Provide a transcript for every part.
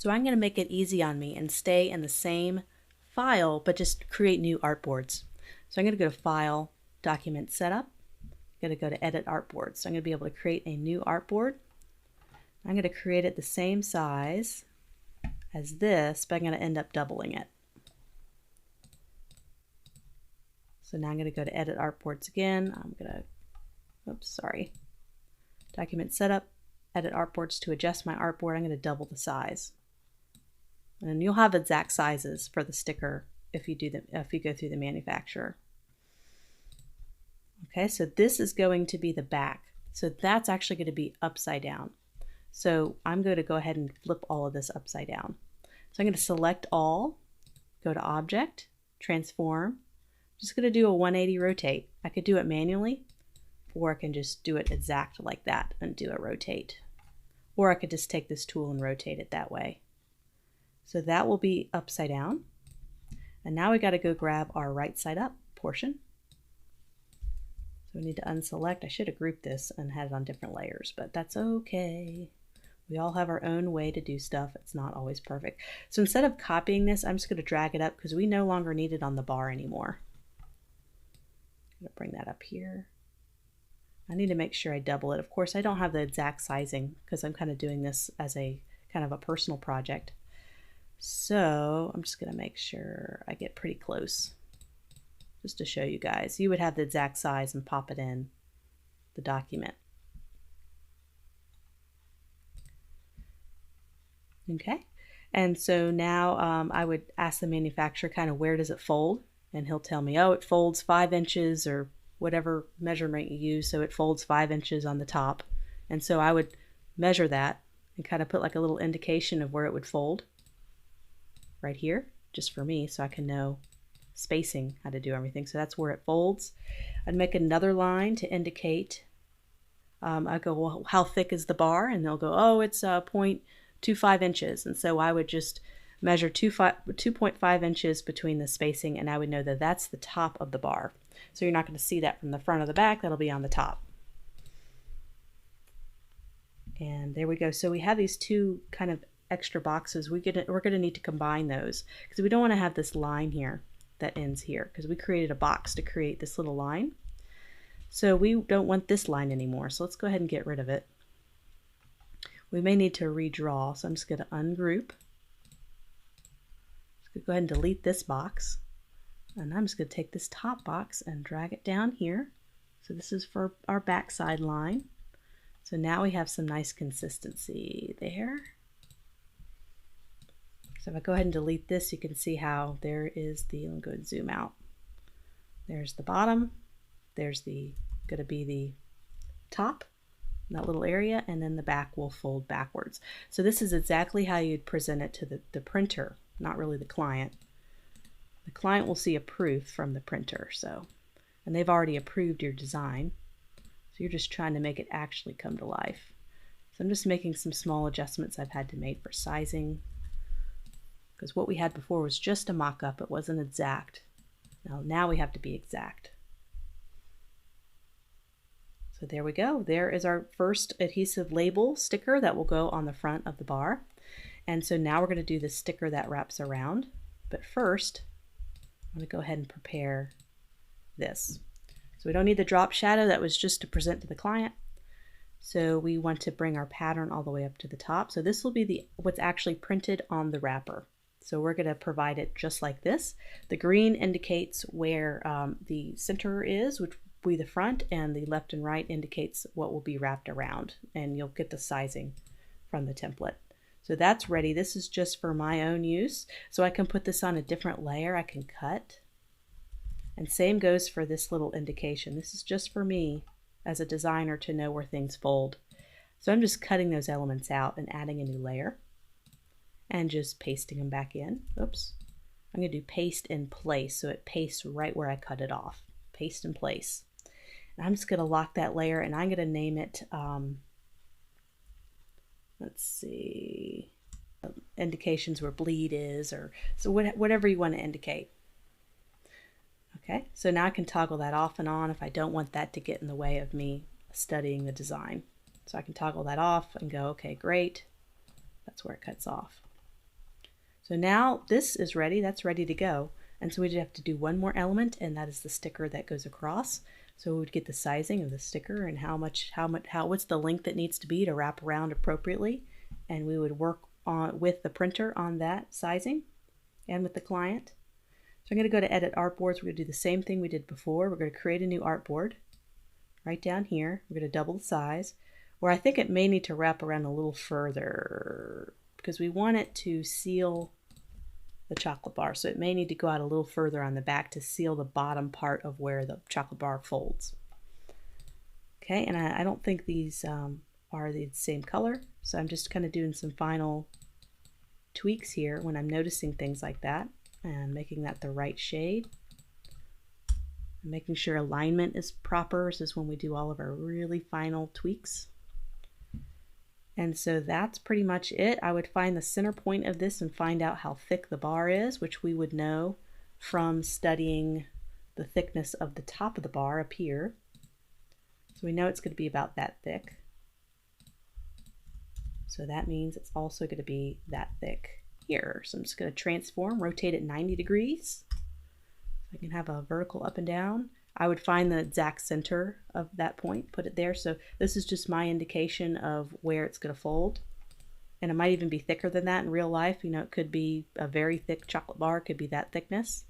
So I'm going to make it easy on me and stay in the same file, but just create new artboards. So I'm going to go to File, Document Setup. I'm going to go to Edit Artboard. So I'm going to be able to create a new artboard. I'm going to create it the same size as this, but I'm going to end up doubling it. So now I'm going to go to Edit Artboards again. I'm going to, Document Setup, Edit Artboards to adjust my artboard. I'm going to double the size. And you'll have exact sizes for the sticker if you go through the manufacturer. Okay, so this is going to be the back. So that's actually going to be upside down. So I'm going to go ahead and flip all of this upside down. So I'm going to select all, go to Object, Transform. I'm just going to do a 180 rotate. I could do it manually, or I can just do it exact like that and do a rotate. Or I could just take this tool and rotate it that way. So that will be upside down. And now we got to go grab our right side up portion. So we need to unselect. I should have grouped this and had it on different layers, but that's okay. We all have our own way to do stuff. It's not always perfect. So instead of copying this, I'm just going to drag it up because we no longer need it on the bar anymore. I'm going to bring that up here. I need to make sure I double it. Of course, I don't have the exact sizing because I'm kind of doing this as a kind of a personal project. So I'm just going to make sure I get pretty close just to show you guys. You would have the exact size and pop it in the document. Okay, and so now I would ask the manufacturer kind of where does it fold, and he'll tell me, oh, it folds 5 inches or whatever measurement you use, so it folds 5 inches on the top. And so I would measure that and kind of put like a little indication of where it would fold right here, just for me, so I can know spacing, how to do everything. So that's where it folds. I'd make another line to indicate, I go, well, how thick is the bar? And they'll go, oh, it's 0.25 inches. And so I would just measure 2.5 inches between the spacing, and I would know that that's the top of the bar. So you're not going to see that from the front or the back, that'll be on the top. And there we go. So we have these two kind of extra boxes. We're going to need to combine those because we don't want to have this line here that ends here because we created a box to create this little line. So we don't want this line anymore. So let's go ahead and get rid of it. We may need to redraw. So I'm just going to ungroup. Just go ahead and delete this box. And I'm just going to take this top box and drag it down here. So this is for our backside line. So now we have some nice consistency there. So if I go ahead and delete this, you can see how there is the, let me go and zoom out. There's the bottom, there's going to be the top, that little area, and then the back will fold backwards. So this is exactly how you'd present it to the printer, not really the client. The client will see a proof from the printer, and they've already approved your design. So you're just trying to make it actually come to life. So I'm just making some small adjustments I've had to make for sizing, because what we had before was just a mock-up. It wasn't exact. Now we have to be exact. So there we go. There is our first adhesive label sticker that will go on the front of the bar. And so now we're going to do the sticker that wraps around. But first, I'm going to go ahead and prepare this. So we don't need the drop shadow. That was just to present to the client. So we want to bring our pattern all the way up to the top. So this will be what's actually printed on the wrapper. So we're going to provide it just like this. The green indicates where the center is, which will be the front, and the left and right indicates what will be wrapped around. And you'll get the sizing from the template. So that's ready. This is just for my own use. So I can put this on a different layer. I can cut. And same goes for this little indication. This is just for me as a designer to know where things fold. So I'm just cutting those elements out and adding a new layer and just pasting them back in. Oops. I'm going to do paste in place so it pastes right where I cut it off. Paste in place. And I'm just going to lock that layer, and I'm going to name it, let's see, indications where bleed is, or so whatever you want to indicate. Okay, so now I can toggle that off and on if I don't want that to get in the way of me studying the design. So I can toggle that off and go, okay, great. That's where it cuts off. So now this is ready, that's ready to go. And so we just have to do one more element, and that is the sticker that goes across. So we would get the sizing of the sticker and what's the length that needs to be to wrap around appropriately. And we would work with the printer on that sizing and with the client. So I'm going to go to Edit Artboards. We're going to do the same thing we did before. We're going to create a new artboard right down here. We're going to double the size, where I think it may need to wrap around a little further because we want it to seal the chocolate bar. So it may need to go out a little further on the back to seal the bottom part of where the chocolate bar folds. Okay, and I don't think these are the same color. So I'm just kind of doing some final tweaks here when I'm noticing things like that and making that the right shade. Making sure alignment is proper. This is when we do all of our really final tweaks. And so that's pretty much it. I would find the center point of this and find out how thick the bar is, which we would know from studying the thickness of the top of the bar up here. So we know it's going to be about that thick. So that means it's also going to be that thick here. So I'm just going to transform, rotate it 90 degrees. I can have a vertical up and down. I would find the exact center of that point, put it there. So this is just my indication of where it's going to fold. And it might even be thicker than that in real life. You know, it could be a very thick chocolate bar, it could be that thickness.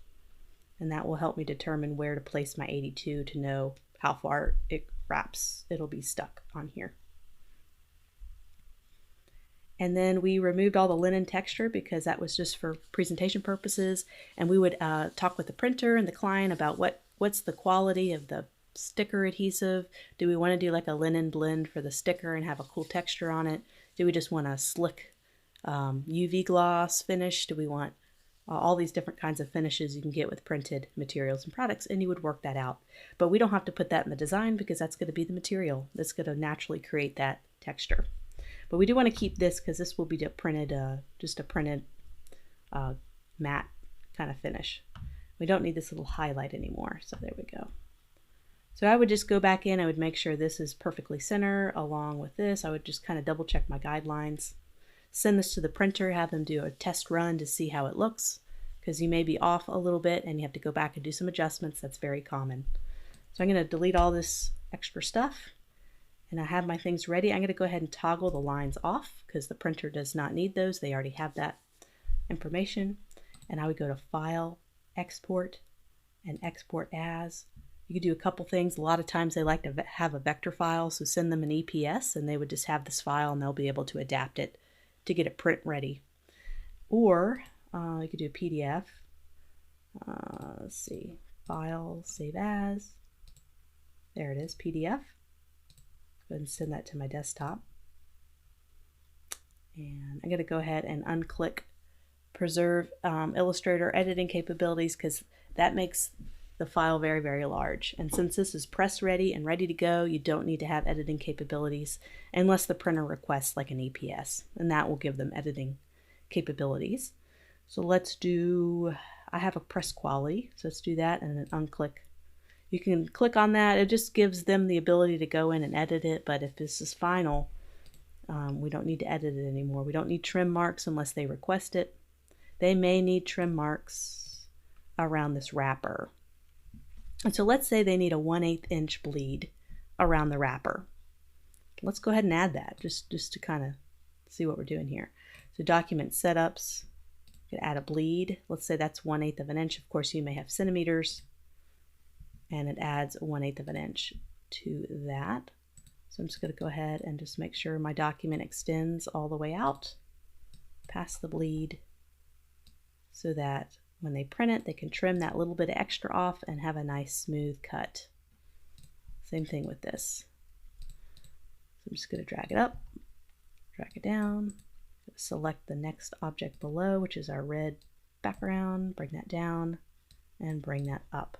And that will help me determine where to place my 82 to know how far it wraps. It'll be stuck on here. And then we removed all the linen texture because that was just for presentation purposes. And we would talk with the printer and the client about what's the quality of the sticker adhesive. Do we want to do like a linen blend for the sticker and have a cool texture on it? Do we just want a slick UV gloss finish? Do we want all these different kinds of finishes you can get with printed materials and products? And you would work that out. But we don't have to put that in the design because that's going to be the material that's going to naturally create that texture. But we do want to keep this because this will be just a printed matte kind of finish. We don't need this little highlight anymore. So there we go. So I would just go back in. I would make sure this is perfectly center along with this. I would just kind of double check my guidelines. Send this to the printer, have them do a test run to see how it looks because you may be off a little bit and you have to go back and do some adjustments. That's very common. So I'm going to delete all this extra stuff. And I have my things ready. I'm going to go ahead and toggle the lines off because the printer does not need those. They already have that information. And I would go to File, Export, and Export As. You could do a couple things. A lot of times they like to have a vector file, so send them an EPS and they would just have this file and they'll be able to adapt it to get it print ready. Or you could do a PDF. Let's see, File, Save As. There it is, PDF. Go ahead and send that to my desktop. And I'm going to go ahead and unclick Preserve Illustrator Editing Capabilities because that makes the file very, very large. And since this is press ready and ready to go, you don't need to have editing capabilities unless the printer requests like an EPS, and that will give them editing capabilities. So let's do, I have a press quality, so let's do that and then unclick. You can click on that. It just gives them the ability to go in and edit it, but if this is final, we don't need to edit it anymore. We don't need trim marks unless they request it. They may need trim marks around this wrapper. And so let's say they need a 1/8 inch bleed around the wrapper. Let's go ahead and add that just to kind of see what we're doing here. So document setups, you can add a bleed. Let's say that's 1/8 of an inch. Of course, you may have centimeters. And it adds 1/8 of an inch to that. So I'm just going to go ahead and just make sure my document extends all the way out past the bleed so that when they print it, they can trim that little bit of extra off and have a nice smooth cut. Same thing with this. So I'm just going to drag it up, drag it down, select the next object below, which is our red background, bring that down and bring that up.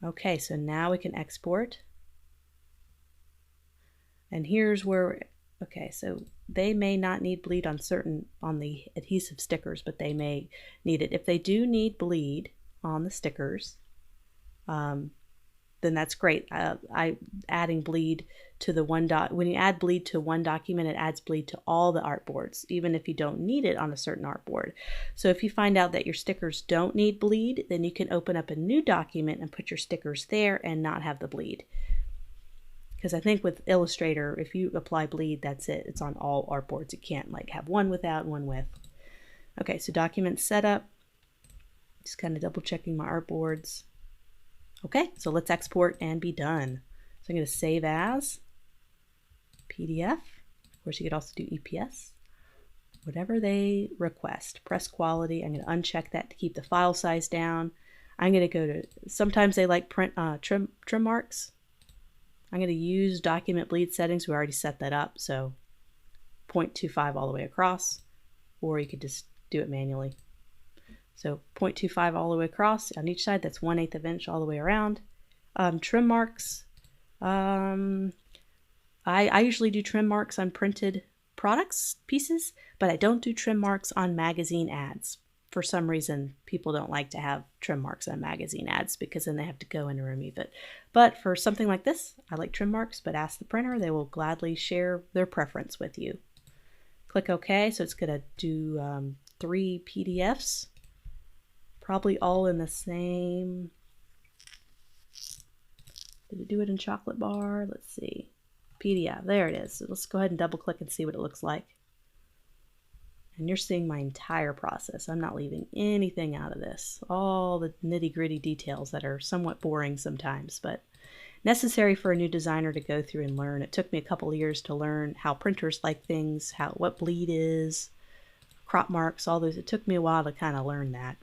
Okay, so now we can export. And here's where, okay, so they may not need bleed on the adhesive stickers, but they may need it. If they do need bleed on the stickers, then then that's great. Adding bleed to the when you add bleed to one document, it adds bleed to all the artboards, even if you don't need it on a certain artboard. So if you find out that your stickers don't need bleed, then you can open up a new document and put your stickers there and not have the bleed. Because I think with Illustrator, if you apply bleed, that's it. It's on all artboards. You can't like have one without and one with. Okay, so document setup. Just kind of double checking my artboards. Okay, so let's export and be done. So I'm going to save as PDF. Of course, you could also do EPS. Whatever they request. Press quality. I'm going to uncheck that to keep the file size down. I'm going to go to, sometimes they like print trim marks. I'm going to use document bleed settings. We already set that up. So 0.25 all the way across, or you could just do it manually. So 0.25 all the way across on each side. That's 1/8 of an inch all the way around. Trim marks. I usually do trim marks on printed products pieces, but I don't do trim marks on magazine ads. For some reason, people don't like to have trim marks on magazine ads because then they have to go in and remove it. But for something like this, I like trim marks, but ask the printer. They will gladly share their preference with you. Click OK. So it's going to do 3 PDFs, probably all in the same. Did it do it in chocolate bar? Let's see. PDF. There it is. So let's go ahead and double click and see what it looks like. And you're seeing my entire process. I'm not leaving anything out of this. All the nitty-gritty details that are somewhat boring sometimes, but necessary for a new designer to go through and learn. It took me a couple of years to learn how printers like things, what bleed is, crop marks, all those. It took me a while to kind of learn that.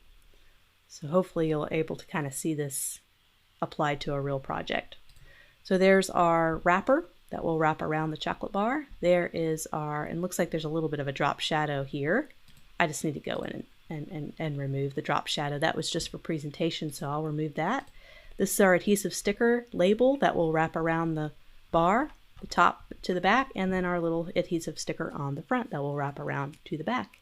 So hopefully you'll be able to kind of see this applied to a real project. So there's our wrapper that will wrap around the chocolate bar. There is our, and looks like there's a little bit of a drop shadow here. I just need to go in and remove the drop shadow. That was just for presentation, so I'll remove that. This is our adhesive sticker label that will wrap around the bar, the top to the back, and then our little adhesive sticker on the front that will wrap around to the back.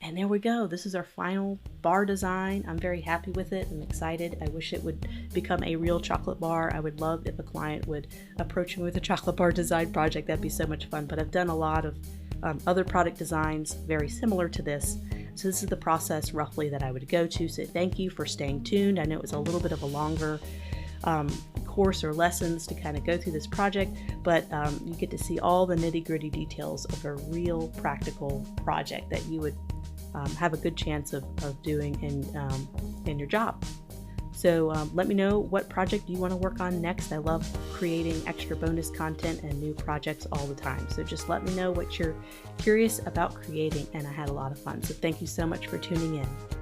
And there we go. This is our final bar design. I'm very happy with it. I'm excited. I wish it would become a real chocolate bar. I would love if a client would approach me with a chocolate bar design project. That'd be so much fun. But I've done a lot of other product designs very similar to this. So this is the process roughly that I would go to. So thank you for staying tuned. I know it was a little bit of a longer course or lessons to kind of go through this project, but you get to see all the nitty-gritty details of a real practical project that you would have a good chance of doing in your job. So let me know what project you want to work on next. I love creating extra bonus content and new projects all the time. So just let me know what you're curious about creating, and I had a lot of fun. So thank you so much for tuning in.